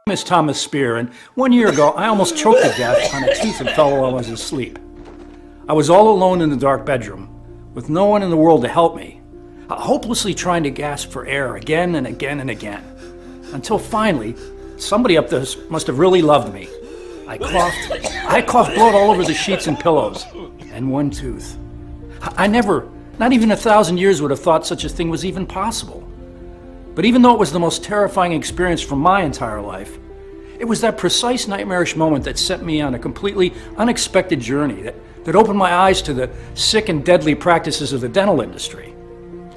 My name is Thomas Spear, and 1 year ago I almost choked to death on a tooth and fell while I was asleep. I was all alone in the dark bedroom, with no one in the world to help me, hopelessly trying to gasp for air again and again and again, until finally, somebody up there must have really loved me. I coughed blood all over the sheets and pillows, and one tooth. I never, not even 1,000 years would have thought such a thing was even possible. But even though it was the most terrifying experience from my entire life, it was that precise nightmarish moment that set me on a completely unexpected journey that opened my eyes to the sick and deadly practices of the dental industry.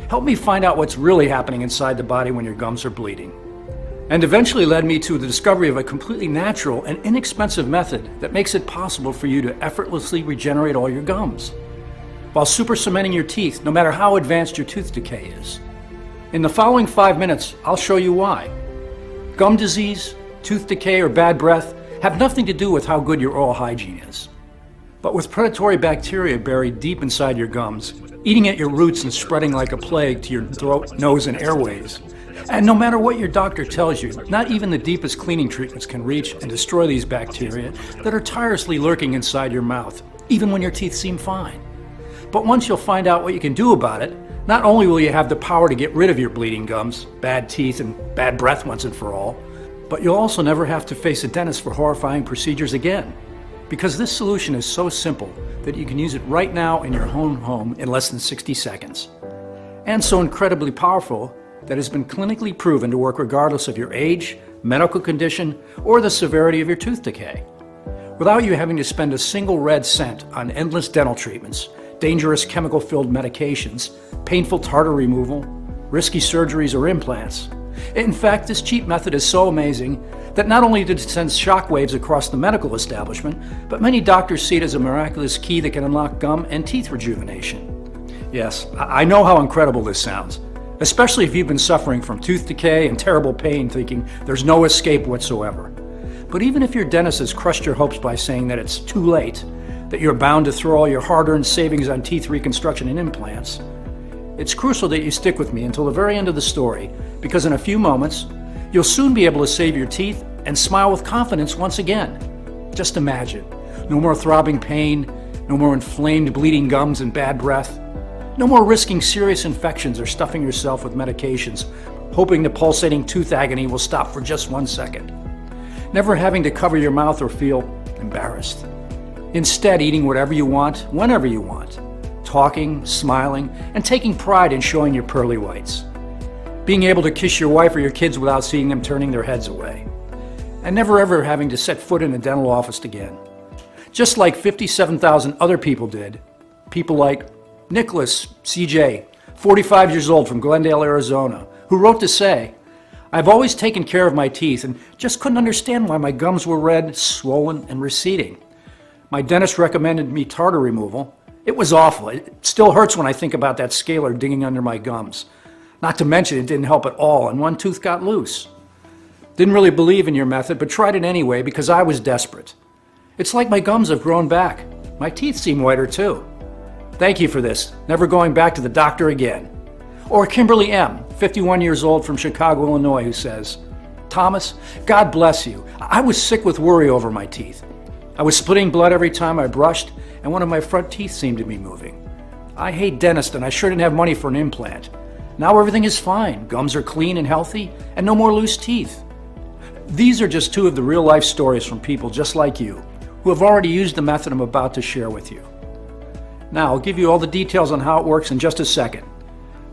Helped me find out what's really happening inside the body when your gums are bleeding. And eventually led me to the discovery of a completely natural and inexpensive method that makes it possible for you to effortlessly regenerate all your gums, while super cementing your teeth no matter how advanced your tooth decay is. In the following 5 minutes, I'll show you why. Gum disease, tooth decay, or bad breath have nothing to do with how good your oral hygiene is. But with predatory bacteria buried deep inside your gums, eating at your roots and spreading like a plague to your throat, nose, and airways. And no matter what your doctor tells you, not even the deepest cleaning treatments can reach and destroy these bacteria that are tirelessly lurking inside your mouth, even when your teeth seem fine. But once you'll find out what you can do about it, not only will you have the power to get rid of your bleeding gums, bad teeth, and bad breath once and for all, but you'll also never have to face a dentist for horrifying procedures again. Because this solution is so simple that you can use it right now in your own home in less than 60 seconds. And so incredibly powerful that it's been clinically proven to work regardless of your age, medical condition, or the severity of your tooth decay. Without you having to spend a single red cent on endless dental treatments, dangerous chemical-filled medications, painful tartar removal, risky surgeries, or implants. In fact, this cheap method is so amazing that not only did it send shockwaves across the medical establishment, but many doctors see it as a miraculous key that can unlock gum and teeth rejuvenation. Yes, I know how incredible this sounds, especially if you've been suffering from tooth decay and terrible pain thinking there's no escape whatsoever. But even if your dentist has crushed your hopes by saying that it's too late, that you're bound to throw all your hard-earned savings on teeth reconstruction and implants, it's crucial that you stick with me until the very end of the story, because in a few moments, you'll soon be able to save your teeth and smile with confidence once again. Just imagine, no more throbbing pain, no more inflamed bleeding gums and bad breath, no more risking serious infections or stuffing yourself with medications, hoping the pulsating tooth agony will stop for just 1 second. Never having to cover your mouth or feel embarrassed. Instead, eating whatever you want, whenever you want. Talking, smiling, and taking pride in showing your pearly whites. Being able to kiss your wife or your kids without seeing them turning their heads away. And never ever having to set foot in a dental office again. Just like 57,000 other people did. People like Nicholas CJ, 45 years old from Glendale, Arizona, who wrote to say, "I've always taken care of my teeth and just couldn't understand why my gums were red, swollen, and receding. My dentist recommended me tartar removal. It was awful. It still hurts when I think about that scaler digging under my gums. Not to mention it didn't help at all, and one tooth got loose. Didn't really believe in your method, but tried it anyway because I was desperate. It's like my gums have grown back. My teeth seem whiter too. Thank you for this. Never going back to the doctor again." Or Kimberly M., 51 years old from Chicago, Illinois, who says, "Thomas, God bless you. I was sick with worry over my teeth. I was splitting blood every time I brushed, and one of my front teeth seemed to be moving. I hate dentists, and I sure didn't have money for an implant. Now everything is fine. Gums are clean and healthy, and no more loose teeth." These are just two of the real-life stories from people just like you, who have already used the method I'm about to share with you. Now, I'll give you all the details on how it works in just a second.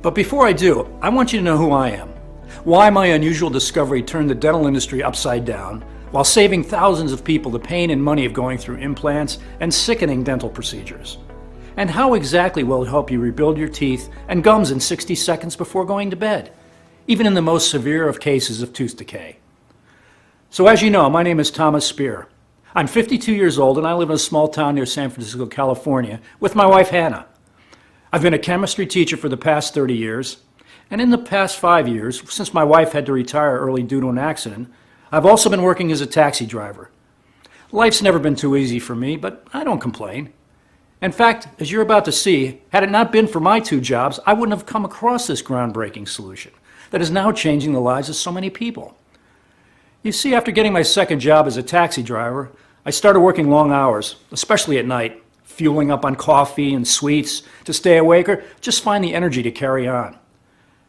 But before I do, I want you to know who I am, why my unusual discovery turned the dental industry upside down, while saving thousands of people the pain and money of going through implants and sickening dental procedures. And how exactly will it help you rebuild your teeth and gums in 60 seconds before going to bed, even in the most severe of cases of tooth decay. So as you know, my name is Thomas Spear. I'm 52 years old and I live in a small town near San Francisco, California, with my wife Hannah. I've been a chemistry teacher for the past 30 years, and in the past 5 years, since my wife had to retire early due to an accident, I've also been working as a taxi driver. Life's never been too easy for me, but I don't complain. In fact, as you're about to see, had it not been for my 2 jobs, I wouldn't have come across this groundbreaking solution that is now changing the lives of so many people. You see, after getting my second job as a taxi driver, I started working long hours, especially at night, fueling up on coffee and sweets to stay awake or just find the energy to carry on.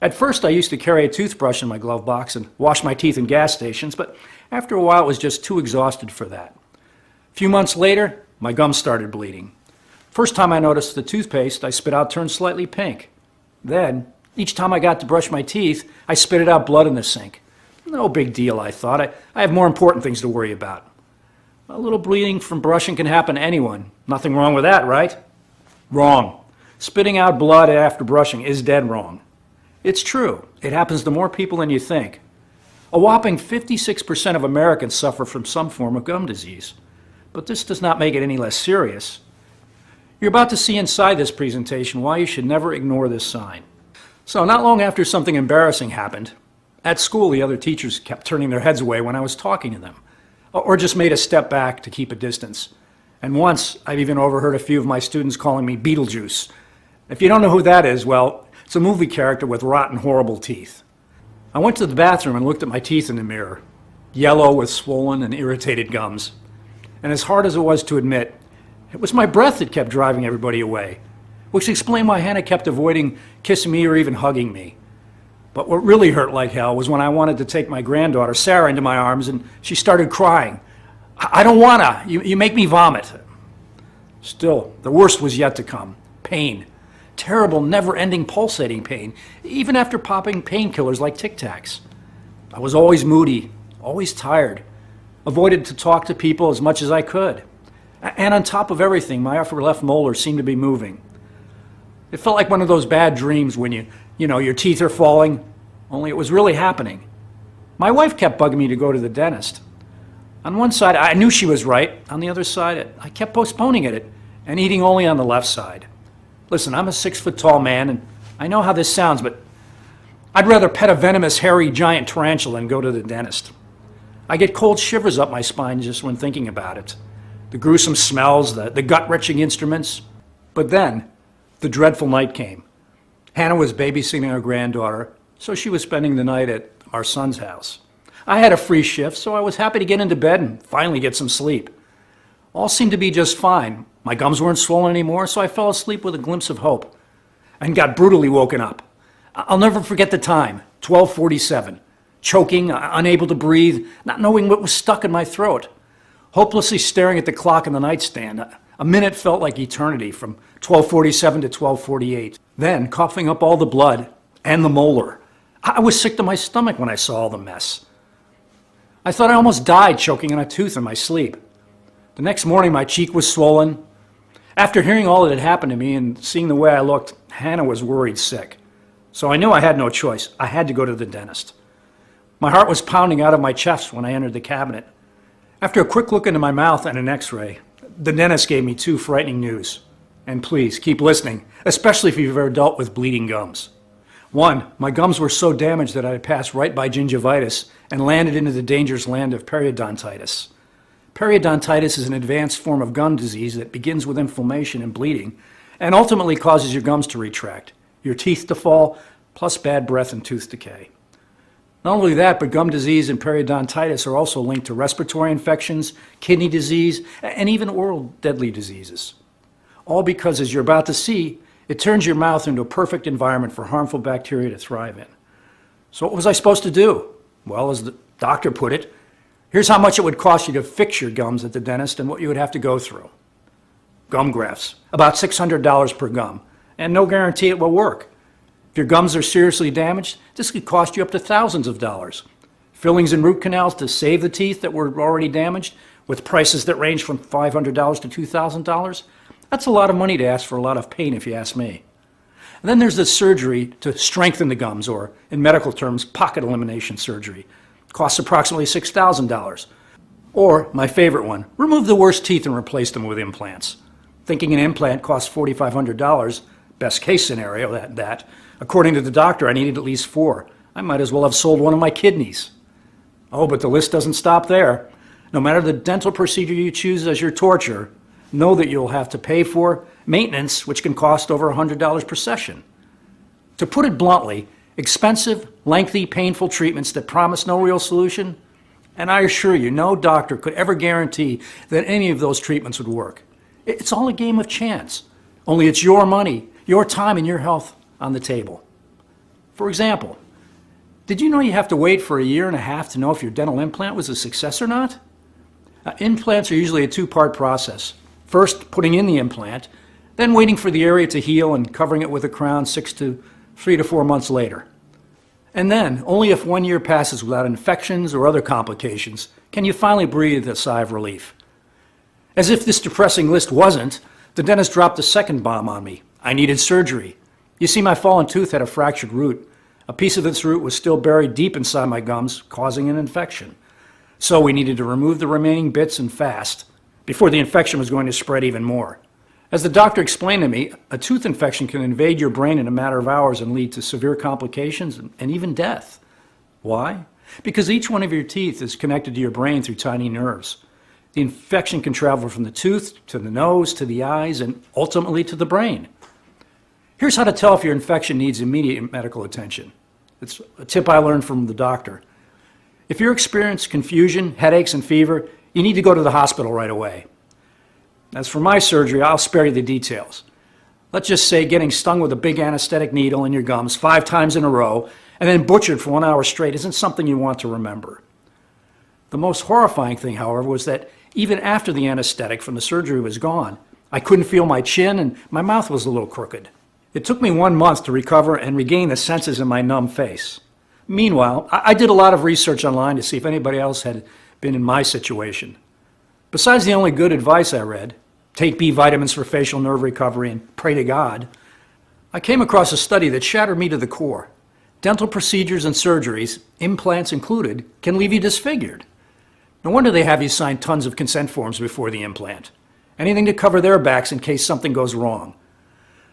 At first, I used to carry a toothbrush in my glove box and wash my teeth in gas stations, but after a while, I was just too exhausted for that. A few months later, my gums started bleeding. First time I noticed the toothpaste I spit out turned slightly pink. Then, each time I got to brush my teeth, I spitted out blood in the sink. No big deal, I thought. I have more important things to worry about. A little bleeding from brushing can happen to anyone. Nothing wrong with that, right? Wrong. Spitting out blood after brushing is dead wrong. It's true. It happens to more people than you think. A whopping 56% of Americans suffer from some form of gum disease. But this does not make it any less serious. You're about to see inside this presentation why you should never ignore this sign. So not long after something embarrassing happened, at school the other teachers kept turning their heads away when I was talking to them, or just made a step back to keep a distance. And once, I've even overheard a few of my students calling me Beetlejuice. If you don't know who that is, well, it's a movie character with rotten, horrible teeth. I went to the bathroom and looked at my teeth in the mirror, yellow with swollen and irritated gums. And as hard as it was to admit, it was my breath that kept driving everybody away, which explained why Hannah kept avoiding kissing me or even hugging me. But what really hurt like hell was when I wanted to take my granddaughter, Sarah, into my arms and she started crying. I don't wanna, you make me vomit. Still, the worst was yet to come. Pain. Terrible, never-ending pulsating pain, even after popping painkillers like Tic Tacs. I was always moody, always tired, avoided to talk to people as much as I could. And on top of everything, my upper left molar seemed to be moving. It felt like one of those bad dreams when your teeth are falling, only it was really happening. My wife kept bugging me to go to the dentist. On one side, I knew she was right. On the other side, I kept postponing it and eating only on the left side. Listen, I'm a 6-foot-tall man, and I know how this sounds, but I'd rather pet a venomous, hairy, giant tarantula than go to the dentist. I get cold shivers up my spine just when thinking about it. The gruesome smells, the gut-wrenching instruments. But then, the dreadful night came. Hannah was babysitting our granddaughter, so she was spending the night at our son's house. I had a free shift, so I was happy to get into bed and finally get some sleep. All seemed to be just fine. My gums weren't swollen anymore, so I fell asleep with a glimpse of hope and got brutally woken up. I'll never forget the time, 12:47, choking, unable to breathe, not knowing what was stuck in my throat, hopelessly staring at the clock on the nightstand. A minute felt like eternity, from 12:47 to 12:48. Then, coughing up all the blood and the molar. I was sick to my stomach when I saw all the mess. I thought I almost died choking on a tooth in my sleep. The next morning, my cheek was swollen. After hearing all that had happened to me and seeing the way I looked, Hannah was worried sick. So I knew I had no choice. I had to go to the dentist. My heart was pounding out of my chest when I entered the cabinet. After a quick look into my mouth and an x-ray, the dentist gave me 2 frightening news. And please, keep listening, especially if you've ever dealt with bleeding gums. 1, my gums were so damaged that I had passed right by gingivitis and landed into the dangerous land of periodontitis. Periodontitis is an advanced form of gum disease that begins with inflammation and bleeding and ultimately causes your gums to retract, your teeth to fall, plus bad breath and tooth decay. Not only that, but gum disease and periodontitis are also linked to respiratory infections, kidney disease, and even oral deadly diseases. All because, as you're about to see, it turns your mouth into a perfect environment for harmful bacteria to thrive in. So what was I supposed to do? Well, as the doctor put it, here's how much it would cost you to fix your gums at the dentist and what you would have to go through. Gum grafts, about $600 per gum, and no guarantee it will work. If your gums are seriously damaged, this could cost you up to thousands of dollars. Fillings and root canals to save the teeth that were already damaged, with prices that range from $500 to $2,000. That's a lot of money to ask for a lot of pain, if you ask me. And then there's the surgery to strengthen the gums, or in medical terms, pocket elimination surgery. It costs approximately $6,000. Or, my favorite one, remove the worst teeth and replace them with implants. Thinking an implant costs $4,500, best case scenario, that. According to the doctor, I needed at least 4. I might as well have sold one of my kidneys. Oh, but the list doesn't stop there. No matter the dental procedure you choose as your torture, know that you'll have to pay for maintenance, which can cost over $100 per session. To put it bluntly, expensive, lengthy, painful treatments that promise no real solution, And I assure you, no doctor could ever guarantee that any of those treatments would work. It's all a game of chance. Only it's your money, your time, and your health on the table. For example, did you know you have to wait for 1.5 years to know if your dental implant was a success or not? Implants are usually a two-part process. First, putting in the implant, then waiting for the area to heal and covering it with a crown 3 to 4 months later. And then, only if 1 year passes without infections or other complications, can you finally breathe a sigh of relief. As if this depressing list wasn't, the dentist dropped a second bomb on me. I needed surgery. You see, my fallen tooth had a fractured root. A piece of this root was still buried deep inside my gums, causing an infection. So we needed to remove the remaining bits and fast, before the infection was going to spread even more. As the doctor explained to me, a tooth infection can invade your brain in a matter of hours and lead to severe complications and even death. Why? Because each one of your teeth is connected to your brain through tiny nerves. The infection can travel from the tooth to the nose to the eyes and ultimately to the brain. Here's how to tell if your infection needs immediate medical attention. It's a tip I learned from the doctor. If you experience confusion, headaches, and fever, you need to go to the hospital right away. As for my surgery, I'll spare you the details. Let's just say getting stung with a big anesthetic needle in your gums 5 times in a row and then butchered for 1 hour straight isn't something you want to remember. The most horrifying thing, however, was that even after the anesthetic from the surgery was gone, I couldn't feel my chin and my mouth was a little crooked. It took me 1 month to recover and regain the senses in my numb face. Meanwhile, I did a lot of research online to see if anybody else had been in my situation. Besides the only good advice I read, take B vitamins for facial nerve recovery and pray to God, I came across a study that shattered me to the core. Dental procedures and surgeries, implants included, can leave you disfigured. No wonder they have you sign tons of consent forms before the implant. Anything to cover their backs in case something goes wrong.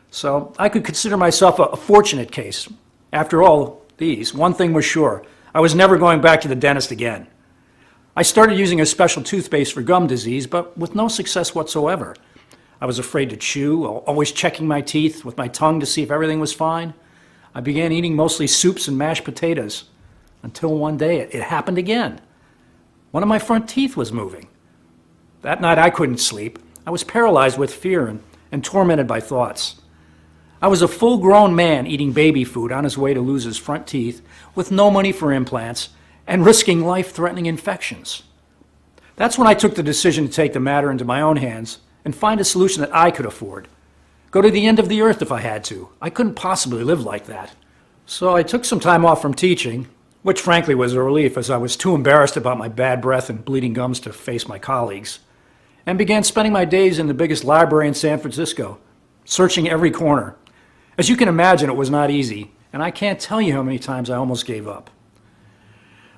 So I could consider myself a fortunate case. After all these, one thing was sure, I was never going back to the dentist again. I started using a special toothpaste for gum disease, but with no success whatsoever. I was afraid to chew, always checking my teeth with my tongue to see if everything was fine. I began eating mostly soups and mashed potatoes, until one day it happened again. One of my front teeth was moving. That night I couldn't sleep. I was paralyzed with fear and tormented by thoughts. I was a full-grown man eating baby food on his way to lose his front teeth with no money for implants and risking life-threatening infections. That's when I took the decision to take the matter into my own hands and find a solution that I could afford. Go to the end of the earth if I had to. I couldn't possibly live like that. So I took some time off from teaching, which frankly was a relief as I was too embarrassed about my bad breath and bleeding gums to face my colleagues, and began spending my days in the biggest library in San Francisco, searching every corner. As you can imagine, it was not easy, and I can't tell you how many times I almost gave up.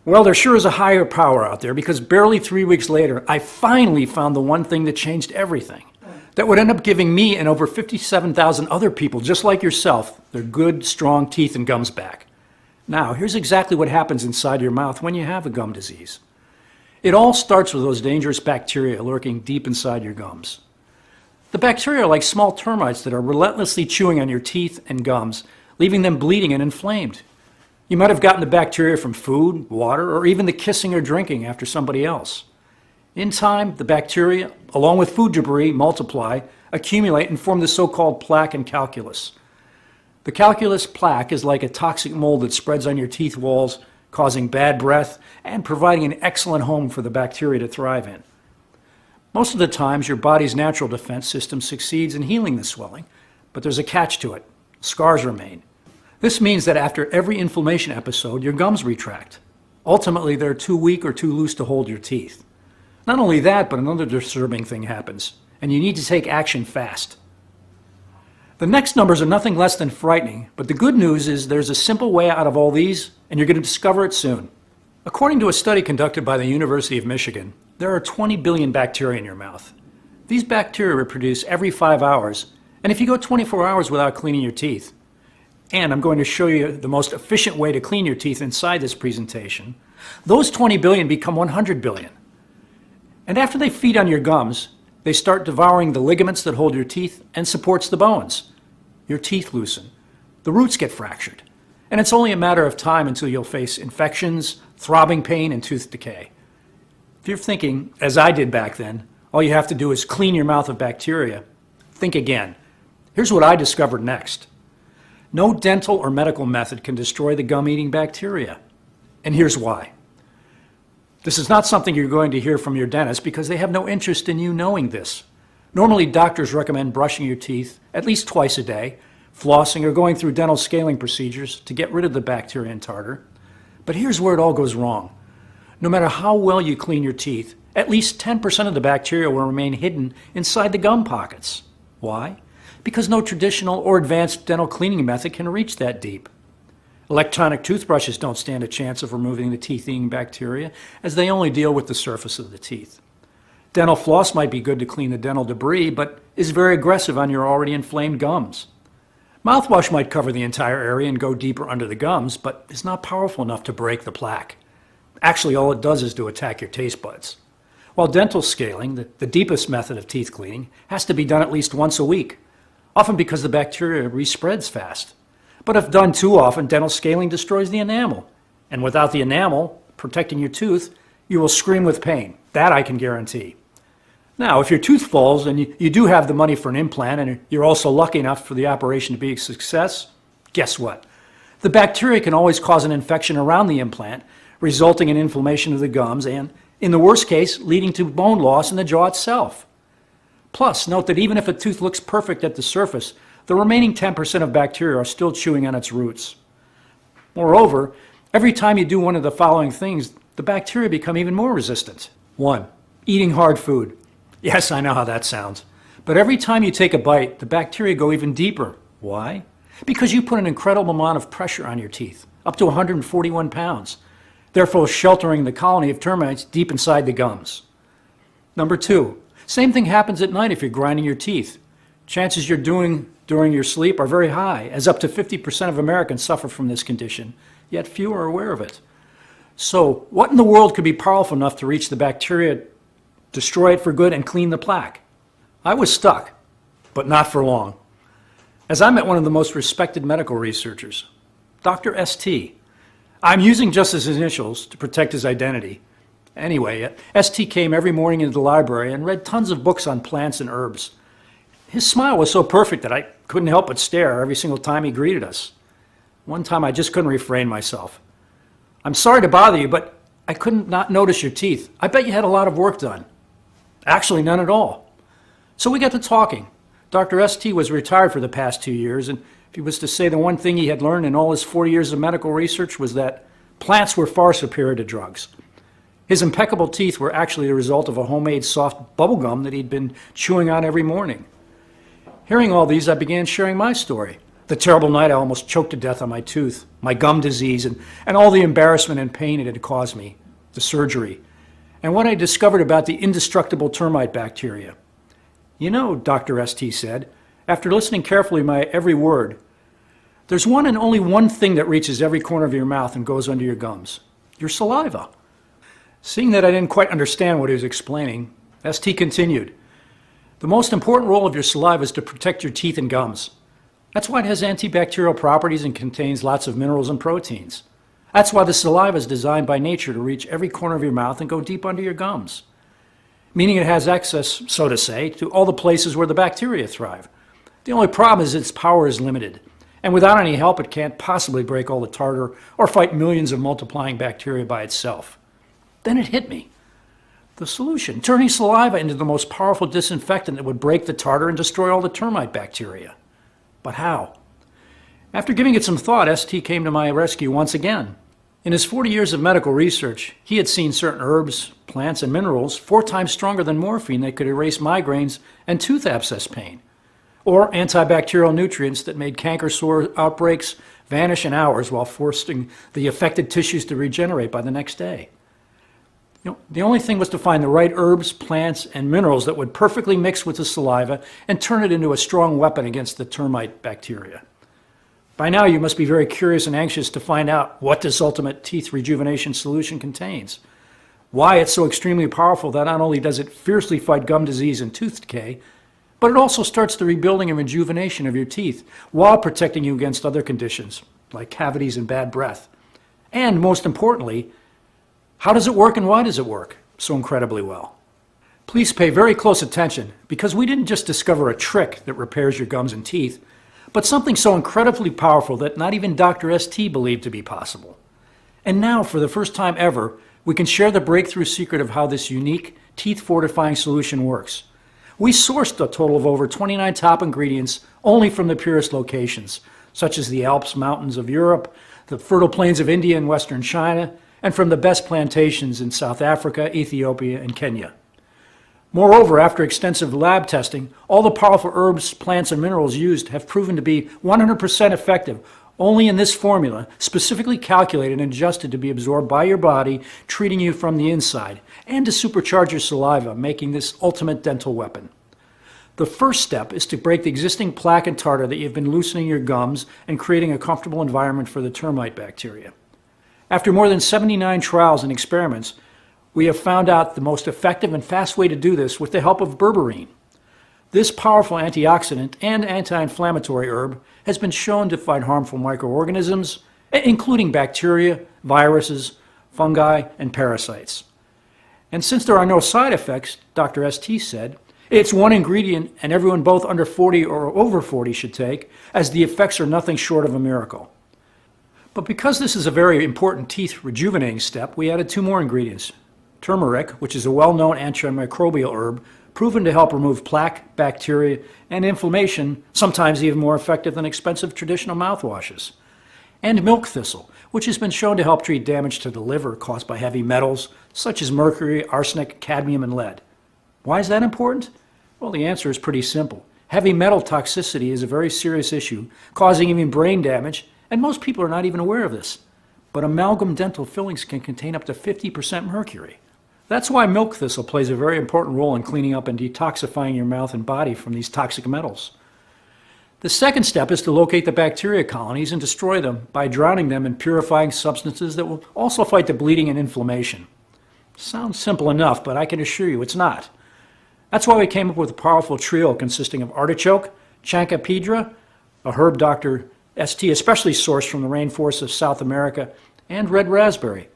Well, there sure is a higher power out there because barely 3 weeks later, I finally found the one thing that changed everything. That would end up giving me and over 57,000 other people just like yourself their good, strong teeth and gums back. Now, here's exactly what happens inside your mouth when you have a gum disease. It all starts with those dangerous bacteria lurking deep inside your gums. The bacteria are like small termites that are relentlessly chewing on your teeth and gums, leaving them bleeding and inflamed. You might have gotten the bacteria from food, water, or even the kissing or drinking after somebody else. In time, the bacteria, along with food debris, multiply, accumulate, and form the so-called plaque and calculus. The calculus plaque is like a toxic mold that spreads on your teeth walls, causing bad breath and providing an excellent home for the bacteria to thrive in. Most of the times, your body's natural defense system succeeds in healing the swelling, but there's a catch to it. Scars remain. This means that after every inflammation episode, your gums retract. Ultimately, they're too weak or too loose to hold your teeth. Not only that, but another disturbing thing happens, and you need to take action fast. The next numbers are nothing less than frightening, but the good news is there's a simple way out of all these, and you're going to discover it soon. According to a study conducted by the University of Michigan, there are 20 billion bacteria in your mouth. These bacteria reproduce every 5 hours, and if you go 24 hours without cleaning your teeth, and I'm going to show you the most efficient way to clean your teeth inside this presentation, those 20 billion become 100 billion. And after they feed on your gums, they start devouring the ligaments that hold your teeth and supports the bones. Your teeth loosen. The roots get fractured. And it's only a matter of time until you'll face infections, throbbing pain, and tooth decay. If you're thinking, as I did back then, all you have to do is clean your mouth of bacteria, think again. Here's what I discovered next. No dental or medical method can destroy the gum-eating bacteria. And here's why. This is not something you're going to hear from your dentist because they have no interest in you knowing this. Normally, doctors recommend brushing your teeth at least twice a day, flossing, or going through dental scaling procedures to get rid of the bacteria and tartar. But here's where it all goes wrong. No matter how well you clean your teeth, at least 10% of the bacteria will remain hidden inside the gum pockets. Why? Because no traditional or advanced dental cleaning method can reach that deep. Electronic toothbrushes don't stand a chance of removing the teeth-eating bacteria, as they only deal with the surface of the teeth. Dental floss might be good to clean the dental debris, but is very aggressive on your already inflamed gums. Mouthwash might cover the entire area and go deeper under the gums, but is not powerful enough to break the plaque. Actually, all it does is to attack your taste buds. While dental scaling, the deepest method of teeth cleaning, has to be done at least once a week, often because the bacteria respreads fast. But if done too often, dental scaling destroys the enamel. And without the enamel protecting your tooth, you will scream with pain. That I can guarantee. Now, if your tooth falls and you do have the money for an implant and you're also lucky enough for the operation to be a success, guess what? The bacteria can always cause an infection around the implant, resulting in inflammation of the gums and, in the worst case, leading to bone loss in the jaw itself. Plus, note that even if a tooth looks perfect at the surface, the remaining 10% of bacteria are still chewing on its roots. Moreover, every time you do one of the following things, the bacteria become even more resistant. 1. Eating hard food. Yes, I know how that sounds. But every time you take a bite, the bacteria go even deeper. Why? Because you put an incredible amount of pressure on your teeth, up to 141 pounds, therefore sheltering the colony of termites deep inside the gums. Number 2. Same thing happens at night if you're grinding your teeth. Chances you're doing during your sleep are very high, as up to 50% of Americans suffer from this condition, yet few are aware of it. So, what in the world could be powerful enough to reach the bacteria, destroy it for good, and clean the plaque? I was stuck, but not for long. As I met one of the most respected medical researchers, Dr. St. I'm using just his initials to protect his identity. Anyway, St. came every morning into the library and read tons of books on plants and herbs. His smile was so perfect that I couldn't help but stare every single time he greeted us. One time I just couldn't refrain myself. I'm sorry to bother you, but I couldn't not notice your teeth. I bet you had a lot of work done. Actually, none at all. So we got to talking. Dr. St. was retired for the past 2 years, and if he was to say the one thing he had learned in all his 40 years of medical research was that plants were far superior to drugs. His impeccable teeth were actually the result of a homemade soft bubble gum that he'd been chewing on every morning. Hearing all these, I began sharing my story. The terrible night I almost choked to death on my tooth, my gum disease, and all the embarrassment and pain it had caused me, the surgery, and what I discovered about the indestructible termite bacteria. You know, Dr. St. said, after listening carefully to my every word, there's one and only one thing that reaches every corner of your mouth and goes under your gums, your saliva. Seeing that I didn't quite understand what he was explaining, St. continued, the most important role of your saliva is to protect your teeth and gums. That's why it has antibacterial properties and contains lots of minerals and proteins. That's why the saliva is designed by nature to reach every corner of your mouth and go deep under your gums. Meaning it has access, so to say, to all the places where the bacteria thrive. The only problem is its power is limited, and without any help it can't possibly break all the tartar or fight millions of multiplying bacteria by itself. Then it hit me. The solution, turning saliva into the most powerful disinfectant that would break the tartar and destroy all the termite bacteria. But how? After giving it some thought, St. came to my rescue once again. In his 40 years of medical research, he had seen certain herbs, plants, and minerals 4 times stronger than morphine that could erase migraines and tooth abscess pain, or antibacterial nutrients that made canker sore outbreaks vanish in hours while forcing the affected tissues to regenerate by the next day. The only thing was to find the right herbs, plants, and minerals that would perfectly mix with the saliva and turn it into a strong weapon against the termite bacteria. By now, you must be very curious and anxious to find out what this ultimate teeth rejuvenation solution contains, why it's so extremely powerful that not only does it fiercely fight gum disease and tooth decay, but it also starts the rebuilding and rejuvenation of your teeth while protecting you against other conditions, like cavities and bad breath. And most importantly, how does it work and why does it work? so incredibly well. Please pay very close attention, because we didn't just discover a trick that repairs your gums and teeth, but something so incredibly powerful that not even Dr. ST believed to be possible. And now, for the first time ever, we can share the breakthrough secret of how this unique, teeth-fortifying solution works. We sourced a total of over 29 top ingredients only from the purest locations, such as the Alps mountains of Europe, the fertile plains of India and western China, and from the best plantations in South Africa, Ethiopia, and Kenya. Moreover, after extensive lab testing, all the powerful herbs, plants, and minerals used have proven to be 100% effective only in this formula, specifically calculated and adjusted to be absorbed by your body, treating you from the inside, and to supercharge your saliva, making this ultimate dental weapon. The first step is to break the existing plaque and tartar that you've been loosening your gums and creating a comfortable environment for the termite bacteria. After more than 79 trials and experiments, we have found out the most effective and fast way to do this with the help of berberine. This powerful antioxidant and anti-inflammatory herb has been shown to fight harmful microorganisms, including bacteria, viruses, fungi, and parasites. And since there are no side effects, Dr. ST said, it's one ingredient and everyone both under 40 or over 40 should take, as the effects are nothing short of a miracle. But because this is a very important teeth rejuvenating step, we added 2 more ingredients. Turmeric, which is a well-known antimicrobial herb, proven to help remove plaque, bacteria, and inflammation, sometimes even more effective than expensive traditional mouthwashes. And milk thistle, which has been shown to help treat damage to the liver caused by heavy metals, such as mercury, arsenic, cadmium, and lead. Why is that important? Well, the answer is pretty simple. Heavy metal toxicity is a very serious issue, causing even brain damage, and most people are not even aware of this. But amalgam dental fillings can contain up to 50% mercury. That's why milk thistle plays a very important role in cleaning up and detoxifying your mouth and body from these toxic metals. The second step is to locate the bacteria colonies and destroy them by drowning them in purifying substances that will also fight the bleeding and inflammation. Sounds simple enough, but I can assure you it's not. That's why we came up with a powerful trio consisting of artichoke, chancapedra, a herb Dr. ST especially sourced from the rainforests of South America, and red raspberry.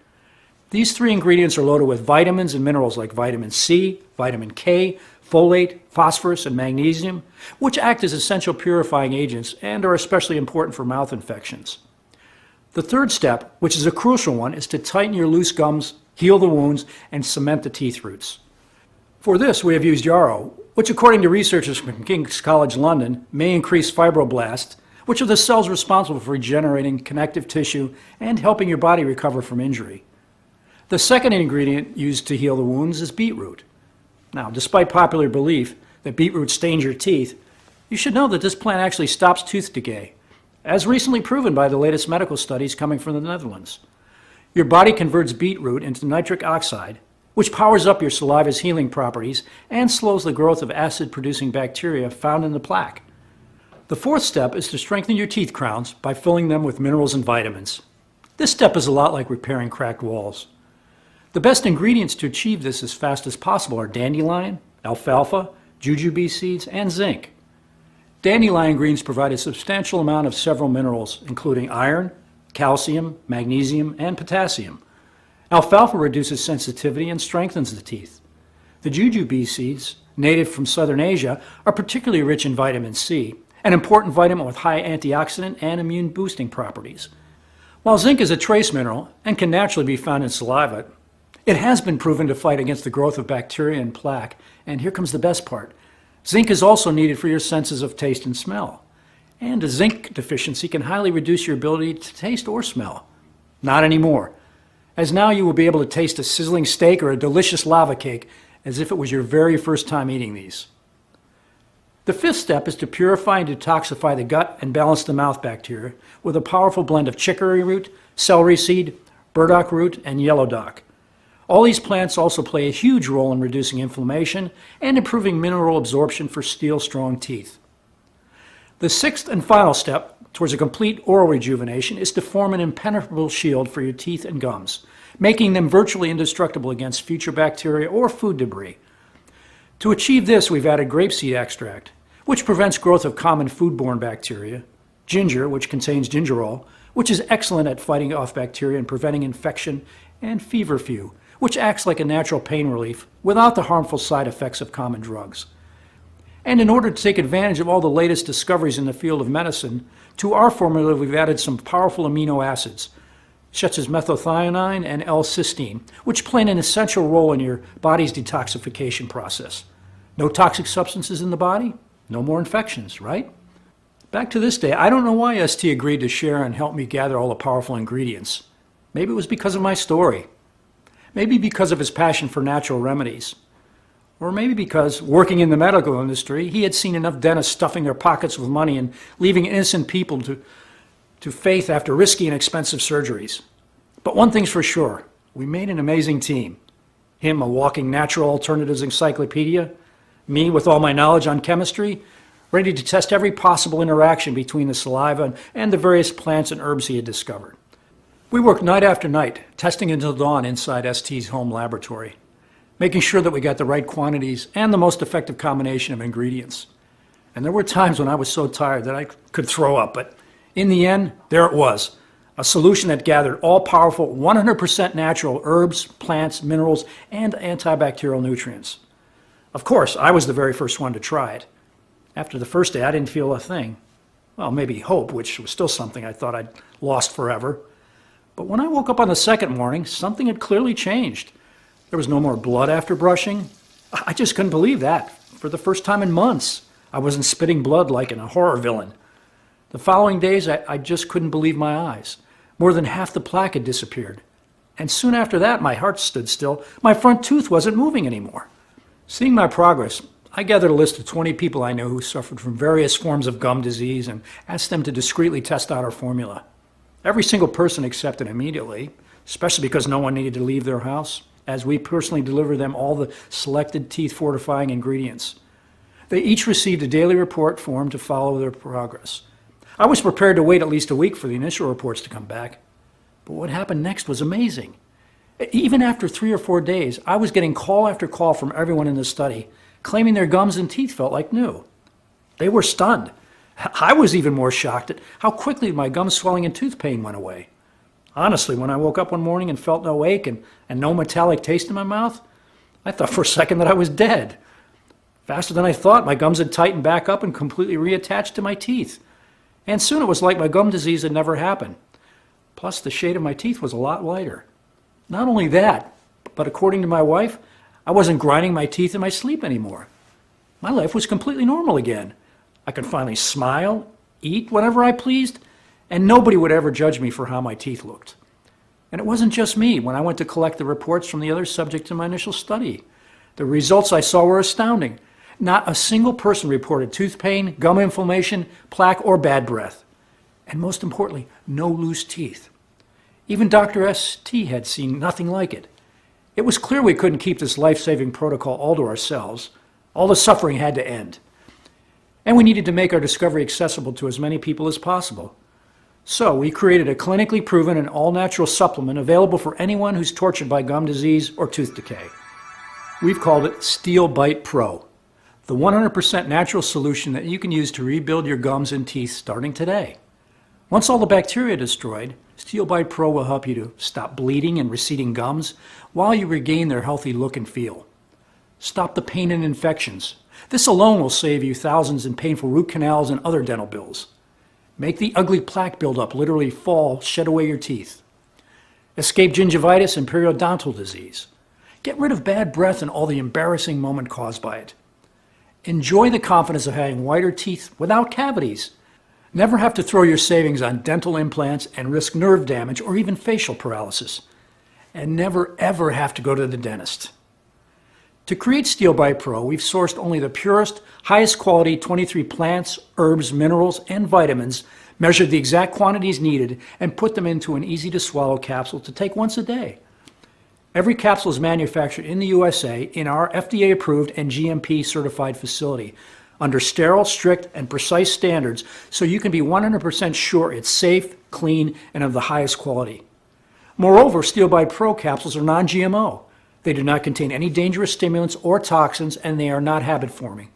These 3 ingredients are loaded with vitamins and minerals like vitamin C, vitamin K, folate, phosphorus, and magnesium, which act as essential purifying agents and are especially important for mouth infections. The third step, which is a crucial one, is to tighten your loose gums, heal the wounds, and cement the teeth roots. For this, we have used yarrow, which according to researchers from King's College London may increase fibroblasts, which are the cells responsible for regenerating connective tissue and helping your body recover from injury. The second ingredient used to heal the wounds is beetroot. Now, despite popular belief that beetroot stains your teeth, you should know that this plant actually stops tooth decay, as recently proven by the latest medical studies coming from the Netherlands. Your body converts beetroot into nitric oxide, which powers up your saliva's healing properties and slows the growth of acid-producing bacteria found in the plaque. The fourth step is to strengthen your teeth crowns by filling them with minerals and vitamins. This step is a lot like repairing cracked walls. The best ingredients to achieve this as fast as possible are dandelion, alfalfa, jujube seeds, and zinc. Dandelion greens provide a substantial amount of several minerals, including iron, calcium, magnesium, and potassium. Alfalfa reduces sensitivity and strengthens the teeth. The jujube seeds, native from southern Asia, are particularly rich in vitamin C, an important vitamin with high antioxidant and immune boosting properties. While zinc is a trace mineral and can naturally be found in saliva, it has been proven to fight against the growth of bacteria and plaque, and here comes the best part. Zinc is also needed for your senses of taste and smell. And a zinc deficiency can highly reduce your ability to taste or smell. Not anymore, as now you will be able to taste a sizzling steak or a delicious lava cake as if it was your very first time eating these. The fifth step is to purify and detoxify the gut and balance the mouth bacteria with a powerful blend of chicory root, celery seed, burdock root, and yellow dock. All these plants also play a huge role in reducing inflammation and improving mineral absorption for steel-strong teeth. The sixth and final step towards a complete oral rejuvenation is to form an impenetrable shield for your teeth and gums, making them virtually indestructible against future bacteria or food debris. To achieve this, we've added grapeseed extract, which prevents growth of common foodborne bacteria, ginger, which contains gingerol, which is excellent at fighting off bacteria and preventing infection, and feverfew, which acts like a natural pain relief without the harmful side effects of common drugs. And in order to take advantage of all the latest discoveries in the field of medicine, to our formula we've added some powerful amino acids, such as methylthionine and L-cysteine, which play an essential role in your body's detoxification process. No toxic substances in the body, no more infections, right? Back to this day, I don't know why ST agreed to share and help me gather all the powerful ingredients. Maybe it was because of my story. Maybe because of his passion for natural remedies. Or maybe because, working in the medical industry, he had seen enough dentists stuffing their pockets with money and leaving innocent people to faith after risky and expensive surgeries. But one thing's for sure, we made an amazing team. Him, a walking natural alternatives encyclopedia. Me, with all my knowledge on chemistry, ready to test every possible interaction between the saliva and the various plants and herbs he had discovered. We worked night after night, testing until dawn inside ST's home laboratory, making sure that we got the right quantities and the most effective combination of ingredients. And there were times when I was so tired that I could throw up, but in the end, there it was, a solution that gathered all-powerful, 100% natural herbs, plants, minerals, and antibacterial nutrients. Of course, I was the very first one to try it. After the first day, I didn't feel a thing. Well, maybe hope, which was still something I thought I'd lost forever. But when I woke up on the second morning, something had clearly changed. There was no more blood after brushing. I just couldn't believe that. For the first time in months, I wasn't spitting blood like in a horror villain. The following days, I just couldn't believe my eyes. More than half the plaque had disappeared. And soon after that, my heart stood still. My front tooth wasn't moving anymore. Seeing my progress, I gathered a list of 20 people I knew who suffered from various forms of gum disease and asked them to discreetly test out our formula. Every single person accepted immediately, especially because no one needed to leave their house, as we personally delivered them all the selected teeth-fortifying ingredients. They each received a daily report form to follow their progress. I was prepared to wait at least a week for the initial reports to come back. But what happened next was amazing. Even after 3 or 4 days, I was getting call after call from everyone in the study, claiming their gums and teeth felt like new. They were stunned. I was even more shocked at how quickly my gum swelling and tooth pain went away. Honestly, when I woke up one morning and felt no ache and no metallic taste in my mouth, I thought for a second that I was dead. Faster than I thought, my gums had tightened back up and completely reattached to my teeth. And soon it was like my gum disease had never happened. Plus, the shade of my teeth was a lot lighter. Not only that, but according to my wife, I wasn't grinding my teeth in my sleep anymore. My life was completely normal again. I could finally smile, eat whenever I pleased, and nobody would ever judge me for how my teeth looked. And it wasn't just me when I went to collect the reports from the other subjects in my initial study. The results I saw were astounding. Not a single person reported tooth pain, gum inflammation, plaque, or bad breath. And most importantly, no loose teeth. Even Dr. ST had seen nothing like it. It was clear we couldn't keep this life-saving protocol all to ourselves. All the suffering had to end. And we needed to make our discovery accessible to as many people as possible. So we created a clinically proven and all-natural supplement available for anyone who's tortured by gum disease or tooth decay. We've called it Steel Bite Pro, the 100% natural solution that you can use to rebuild your gums and teeth starting today. Once all the bacteria are destroyed, Steel Bite Pro will help you to stop bleeding and receding gums while you regain their healthy look and feel. Stop the pain and infections. This alone will save you thousands in painful root canals and other dental bills. Make the ugly plaque buildup literally fall, shed away your teeth. Escape gingivitis and periodontal disease. Get rid of bad breath and all the embarrassing moment caused by it. Enjoy the confidence of having whiter teeth without cavities. Never have to throw your savings on dental implants and risk nerve damage or even facial paralysis. And never ever have to go to the dentist. To create Steel Bite Pro, we've sourced only the purest, highest quality 23 plants, herbs, minerals, and vitamins, measured the exact quantities needed, and put them into an easy-to-swallow capsule to take once a day. Every capsule is manufactured in the USA in our FDA-approved and GMP-certified facility under sterile, strict, and precise standards so you can be 100% sure it's safe, clean, and of the highest quality. Moreover, Steel Bite Pro capsules are non-GMO. They do not contain any dangerous stimulants or toxins, and they are not habit-forming.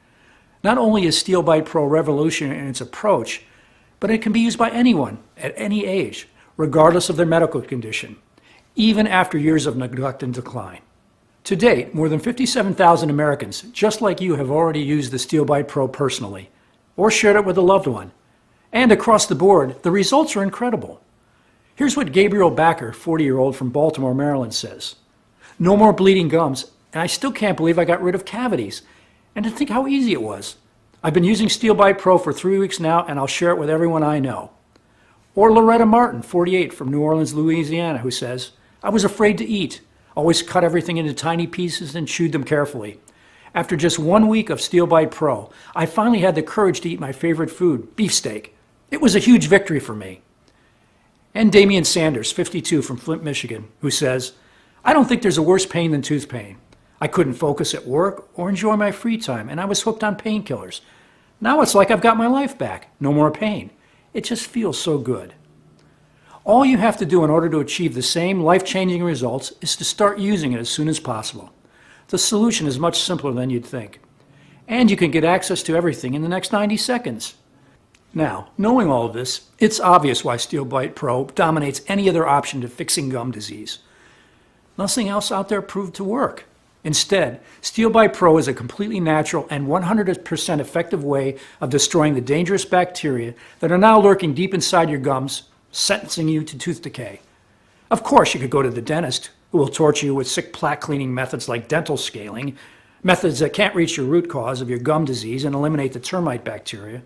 Not only is Steel Bite Pro revolutionary in its approach, but it can be used by anyone at any age, regardless of their medical condition. even after years of neglect and decline. To date, more than 57,000 Americans, just like you, have already used the SteelBite Pro personally, or shared it with a loved one. And across the board, the results are incredible. Here's what Gabriel Backer, 40-year-old from Baltimore, Maryland, says. No more bleeding gums, and I still can't believe I got rid of cavities. And to think how easy it was. I've been using SteelBite Pro for 3 weeks now, and I'll share it with everyone I know. Or Loretta Martin, 48, from New Orleans, Louisiana, who says, I was afraid to eat, always cut everything into tiny pieces and chewed them carefully. After just 1 week of SteelBite Pro, I finally had the courage to eat my favorite food, beefsteak. It was a huge victory for me. And Damian Sanders, 52, from Flint, Michigan, who says, I don't think there's a worse pain than tooth pain. I couldn't focus at work or enjoy my free time, and I was hooked on painkillers. Now it's like I've got my life back. No more pain. It just feels so good. All you have to do in order to achieve the same life-changing results is to start using it as soon as possible. The solution is much simpler than you'd think. And you can get access to everything in the next 90 seconds. Now, knowing all of this, it's obvious why SteelBite Pro dominates any other option to fixing gum disease. Nothing else out there proved to work. Instead, SteelBite Pro is a completely natural and 100% effective way of destroying the dangerous bacteria that are now lurking deep inside your gums, sentencing you to tooth decay. Of course, you could go to the dentist, who will torture you with sick plaque cleaning methods like dental scaling, methods that can't reach your root cause of your gum disease and eliminate the termite bacteria.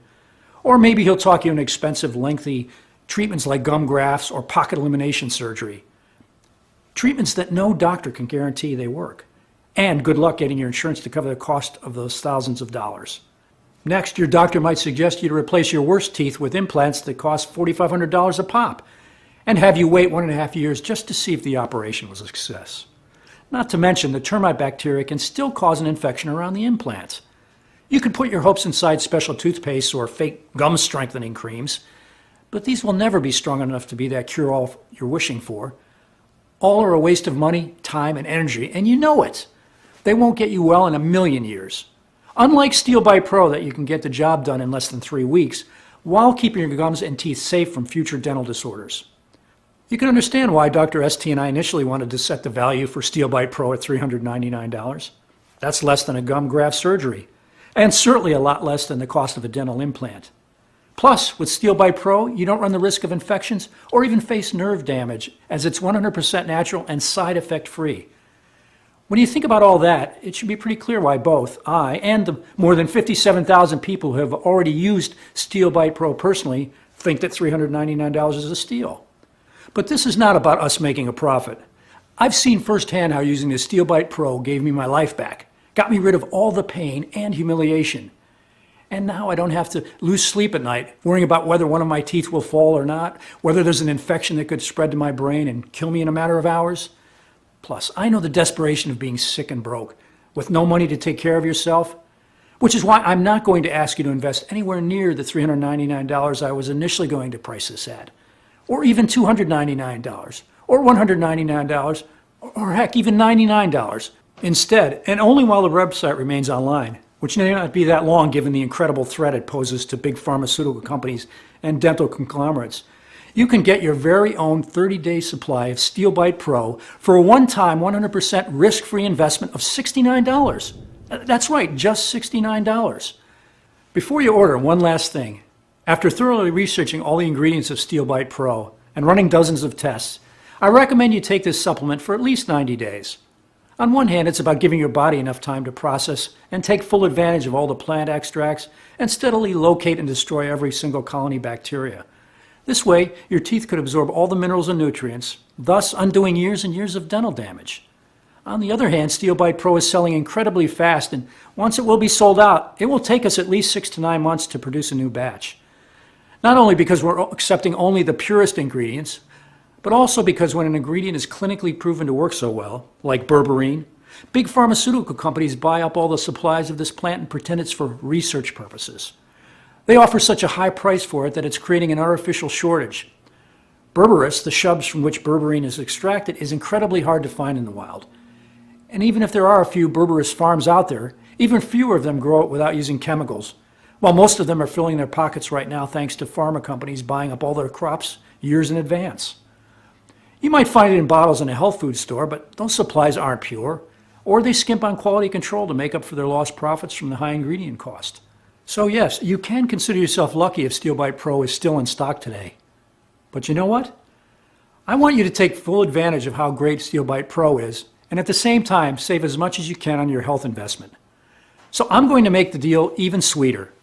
Or maybe he'll talk you into expensive, lengthy treatments like gum grafts or pocket elimination surgery. Treatments that no doctor can guarantee they work. And good luck getting your insurance to cover the cost of those thousands of dollars. Next, your doctor might suggest you to replace your worst teeth with implants that cost $4,500 a pop, and have you wait 1.5 years just to see if the operation was a success. Not to mention, the termite bacteria can still cause an infection around the implants. You could put your hopes inside special toothpaste or fake gum strengthening creams, but these will never be strong enough to be that cure-all you're wishing for. All are a waste of money, time, and energy, and you know it. They won't get you well in 1,000,000 years. Unlike SteelBite Pro that you can get the job done in less than 3 weeks, while keeping your gums and teeth safe from future dental disorders. You can understand why Dr. ST and I initially wanted to set the value for SteelBite Pro at $399. That's less than a gum graft surgery, and certainly a lot less than the cost of a dental implant. Plus, with SteelBite Pro, you don't run the risk of infections or even face nerve damage, as it's 100% natural and side effect free. When you think about all that, it should be pretty clear why both I and the more than 57,000 people who have already used SteelBite Pro personally think that $399 is a steal. But this is not about us making a profit. I've seen firsthand how using the SteelBite Pro gave me my life back, got me rid of all the pain and humiliation. And now I don't have to lose sleep at night worrying about whether one of my teeth will fall or not, whether there's an infection that could spread to my brain and kill me in a matter of hours. Plus, I know the desperation of being sick and broke, with no money to take care of yourself, which is why I'm not going to ask you to invest anywhere near the $399 I was initially going to price this at, or even $299, or $199, or heck, even $99. Instead, and only while the website remains online, which may not be that long given the incredible threat it poses to big pharmaceutical companies and dental conglomerates, you can get your very own 30-day supply of SteelBite Pro for a one-time 100% risk-free investment of $69. That's right, just $69. Before you order, one last thing. After thoroughly researching all the ingredients of SteelBite Pro and running dozens of tests, I recommend you take this supplement for at least 90 days. On one hand, it's about giving your body enough time to process and take full advantage of all the plant extracts and steadily locate and destroy every single colony bacteria. This way, your teeth could absorb all the minerals and nutrients, thus undoing years and years of dental damage. On the other hand, SteelBite Pro is selling incredibly fast, and once it will be sold out, it will take us at least 6 to 9 months to produce a new batch. Not only because we're accepting only the purest ingredients, but also because when an ingredient is clinically proven to work so well, like berberine, big pharmaceutical companies buy up all the supplies of this plant and pretend it's for research purposes. They offer such a high price for it that it's creating an artificial shortage. Berberis, the shrubs from which berberine is extracted, is incredibly hard to find in the wild. And even if there are a few berberis farms out there, even fewer of them grow it without using chemicals, while most of them are filling their pockets right now thanks to pharma companies buying up all their crops years in advance. You might find it in bottles in a health food store, but those supplies aren't pure, or they skimp on quality control to make up for their lost profits from the high ingredient cost. So yes, you can consider yourself lucky if Steel Bite Pro is still in stock today. But you know what? I want you to take full advantage of how great Steel Bite Pro is, and at the same time, save as much as you can on your health investment. So I'm going to make the deal even sweeter,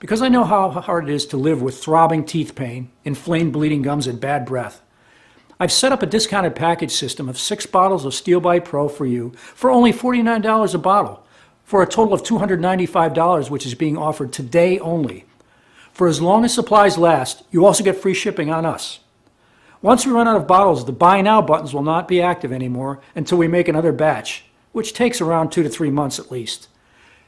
because I know how hard it is to live with throbbing teeth pain, inflamed bleeding gums, and bad breath. I've set up a discounted package system of 6 bottles of Steel Bite Pro for you for only $49 a bottle, for a total of $295, which is being offered today only. For as long as supplies last, you also get free shipping on us. Once we run out of bottles, the Buy Now buttons will not be active anymore until we make another batch, which takes around 2 to 3 months at least.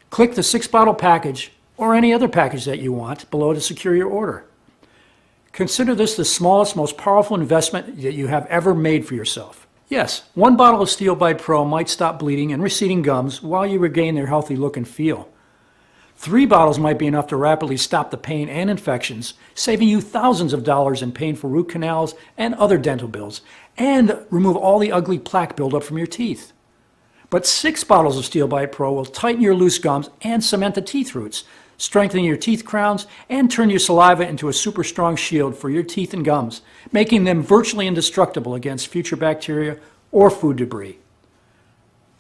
Click the 6-bottle package, or any other package that you want, below to secure your order. Consider this the smallest, most powerful investment that you have ever made for yourself. Yes, 1 bottle of Steel Bite Pro might stop bleeding and receding gums while you regain their healthy look and feel. 3 bottles might be enough to rapidly stop the pain and infections, saving you thousands of dollars in painful root canals and other dental bills, and remove all the ugly plaque buildup from your teeth. But 6 bottles of Steel Bite Pro will tighten your loose gums and cement the teeth roots, strengthen your teeth crowns, and turn your saliva into a super strong shield for your teeth and gums, making them virtually indestructible against future bacteria or food debris.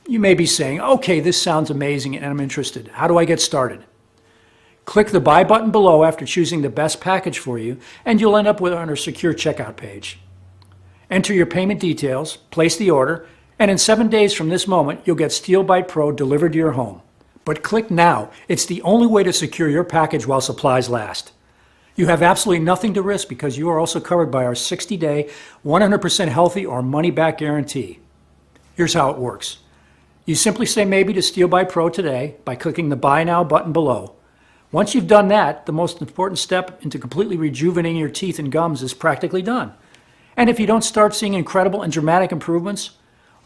You may be saying, okay, this sounds amazing and I'm interested. How do I get started? Click the Buy button below after choosing the best package for you, and you'll end up with on our secure checkout page. Enter your payment details, place the order, and in 7 days from this moment, you'll get Steel Bite Pro delivered to your home. But click now. It's the only way to secure your package while supplies last. You have absolutely nothing to risk because you are also covered by our 60-day, 100% healthy or money-back guarantee. Here's how it works. You simply say maybe to Steel Bite Pro today by clicking the Buy Now button below. Once you've done that, the most important step into completely rejuvenating your teeth and gums is practically done. And if you don't start seeing incredible and dramatic improvements,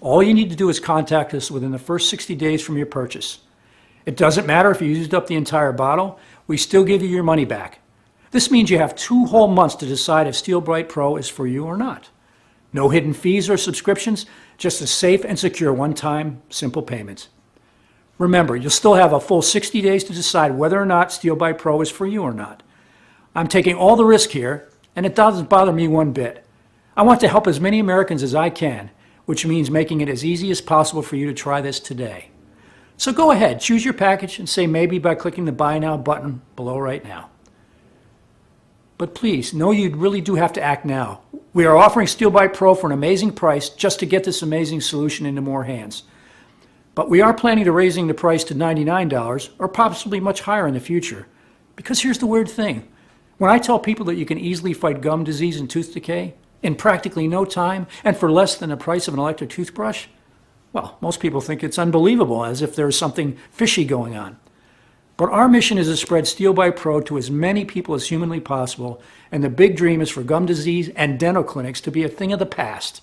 all you need to do is contact us within the first 60 days from your purchase. It doesn't matter if you used up the entire bottle, we still give you your money back. This means you have 2 whole months to decide if Steel Bite Pro is for you or not. No hidden fees or subscriptions, just a safe and secure one-time, simple payment. Remember, you'll still have a full 60 days to decide whether or not Steel Bite Pro is for you or not. I'm taking all the risk here, and it doesn't bother me one bit. I want to help as many Americans as I can, which means making it as easy as possible for you to try this today. So go ahead, choose your package and say maybe by clicking the Buy Now button below right now. But please, know you really do have to act now. We are offering Steel Bite Pro for an amazing price just to get this amazing solution into more hands. But we are planning to raising the price to $99 or possibly much higher in the future. Because here's the weird thing. When I tell people that you can easily fight gum disease and tooth decay in practically no time and for less than the price of an electric toothbrush, well, most people think it's unbelievable, as if there's something fishy going on. But our mission is to spread Steel Bite Pro to as many people as humanly possible, and the big dream is for gum disease and dental clinics to be a thing of the past.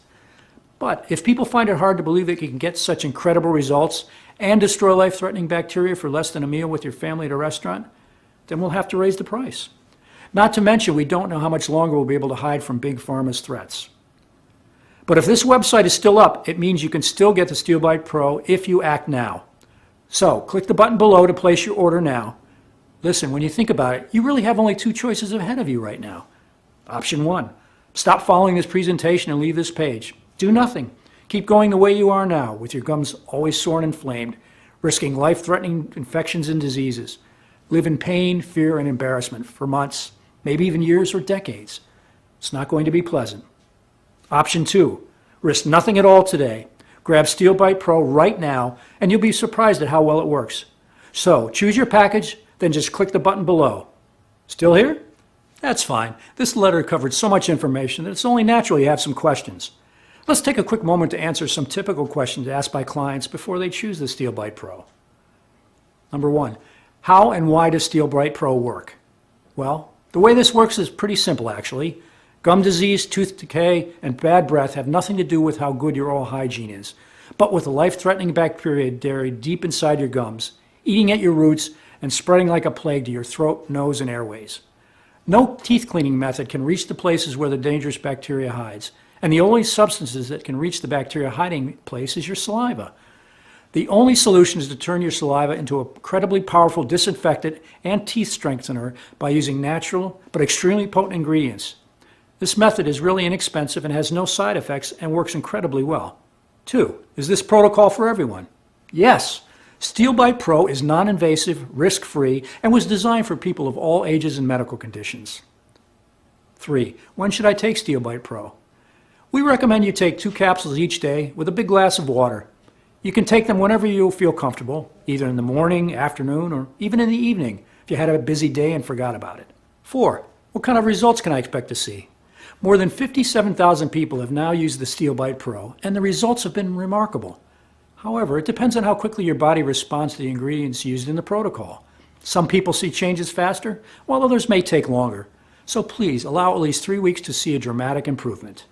But if people find it hard to believe that you can get such incredible results and destroy life-threatening bacteria for less than a meal with your family at a restaurant, then we'll have to raise the price. Not to mention, we don't know how much longer we'll be able to hide from Big Pharma's threats. But if this website is still up, it means you can still get the Steel Bite Pro if you act now. So, click the button below to place your order now. Listen, when you think about it, you really have only 2 choices ahead of you right now. Option 1, stop following this presentation and leave this page. Do nothing. Keep going the way you are now, with your gums always sore and inflamed, risking life-threatening infections and diseases. Live in pain, fear, and embarrassment for months, maybe even years or decades. It's not going to be pleasant. Option 2, risk nothing at all today. Grab Steel Bite Pro right now, and you'll be surprised at how well it works. So, choose your package, then just click the button below. Still here? That's fine. This letter covered so much information that it's only natural you have some questions. Let's take a quick moment to answer some typical questions asked by clients before they choose the Steel Bite Pro. Number 1, how and why does Steel Bite Pro work? Well, the way this works is pretty simple actually. Gum disease, tooth decay, and bad breath have nothing to do with how good your oral hygiene is, but with the life-threatening bacteria buried deep inside your gums, eating at your roots and spreading like a plague to your throat, nose, and airways. No teeth cleaning method can reach the places where the dangerous bacteria hides, and the only substances that can reach the bacteria hiding place is your saliva. The only solution is to turn your saliva into an incredibly powerful disinfectant and teeth strengthener by using natural but extremely potent ingredients. This method is really inexpensive and has no side effects and works incredibly well. 2. Is this protocol for everyone? Yes. SteelBite Pro is non-invasive, risk-free, and was designed for people of all ages and medical conditions. 3. When should I take SteelBite Pro? We recommend you take 2 capsules each day with a big glass of water. You can take them whenever you feel comfortable, either in the morning, afternoon, or even in the evening if you had a busy day and forgot about it. 4. What kind of results can I expect to see? More than 57,000 people have now used the SteelBite Pro, and the results have been remarkable. However, it depends on how quickly your body responds to the ingredients used in the protocol. Some people see changes faster, while others may take longer. So please allow at least 3 weeks to see a dramatic improvement.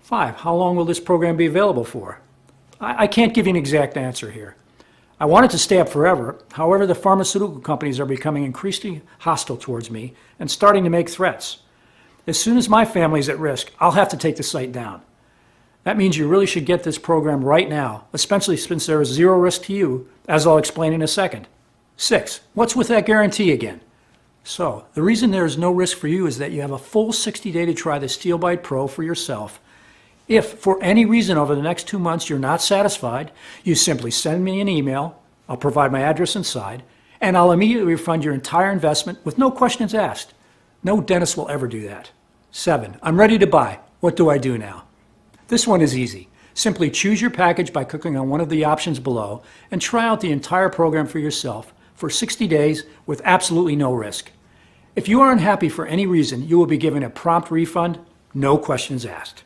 5. How long will this program be available for? I can't give you an exact answer here. I want it to stay up forever. However, the pharmaceutical companies are becoming increasingly hostile towards me and starting to make threats. As soon as my family is at risk, I'll have to take the site down. That means you really should get this program right now, especially since there is zero risk to you, as I'll explain in a second. 6. What's with that guarantee again? So, the reason there is no risk for you is that you have a full 60-day to try the SteelBite Pro for yourself. If, for any reason over the next 2 months you're not satisfied, you simply send me an email, I'll provide my address inside, and I'll immediately refund your entire investment with no questions asked. No dentist will ever do that. 7. I'm ready to buy. What do I do now? This one is easy. Simply choose your package by clicking on one of the options below and try out the entire program for yourself for 60 days with absolutely no risk. If you are unhappy for any reason, you will be given a prompt refund, no questions asked.